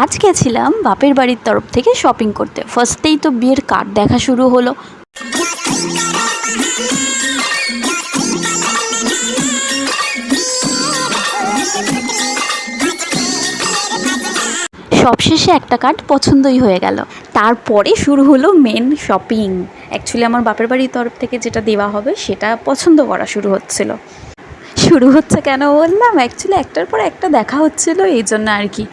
আজ গেছিলাম বাপের বাড়ির তরফ থেকে শপিং করতে। ফার্স্টেই তো বিয়ের কার্ড দেখা শুরু হলো। সবশেষে একটা কার্ড পছন্দই হয়ে গেল। তারপরে শুরু হলো মেন শপিং। অ্যাকচুয়ালি আমার বাপের বাড়ির তরফ থেকে যেটা দেওয়া হবে সেটা পছন্দ করা শুরু হচ্ছে কেন বললাম, অ্যাকচুয়ালি একটার পর একটা দেখা হচ্ছিল, এই জন্য আর কি।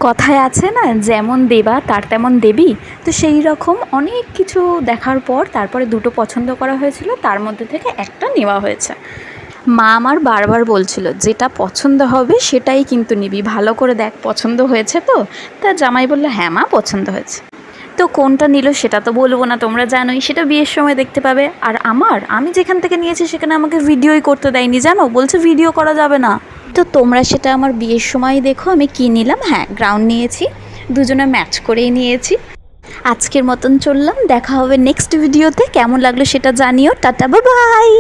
কথায় আছে না, যেমন দেবা তার তেমন দেবী। তো সেই রকম অনেক কিছু দেখার পর তারপরে দুটো পছন্দ করা হয়েছিল, তার মধ্যে থেকে একটা নেওয়া হয়েছে। মা আমার বারবার বলছিল যেটা পছন্দ হবে সেটাই কিন্তু নিবি, ভালো করে দেখ পছন্দ হয়েছে তো। তা জামাই বললো হ্যাঁ মা পছন্দ হয়েছে। তো কোনটা নিল সেটা তো বলবো না, তোমরা জানোই, সেটা বিয়ের সময় দেখতে পাবে। আর আমি যেখান থেকে নিয়েছি সেখানে আমাকে ভিডিওই করতে দেয়নি, জানো, বলছে ভিডিও করা যাবে না। তো তোমরা সেটা আমার বিয়ের সময় দেখো আমি কী নিলাম। হ্যাঁ, গ্রাউন্ড নিয়েছি, দুজনে ম্যাচ করেই নিয়েছি। আজকের মতন চললাম, দেখা হবে নেক্সট ভিডিওতে। কেমন লাগলো সেটা জানিও। Tata, bye bye.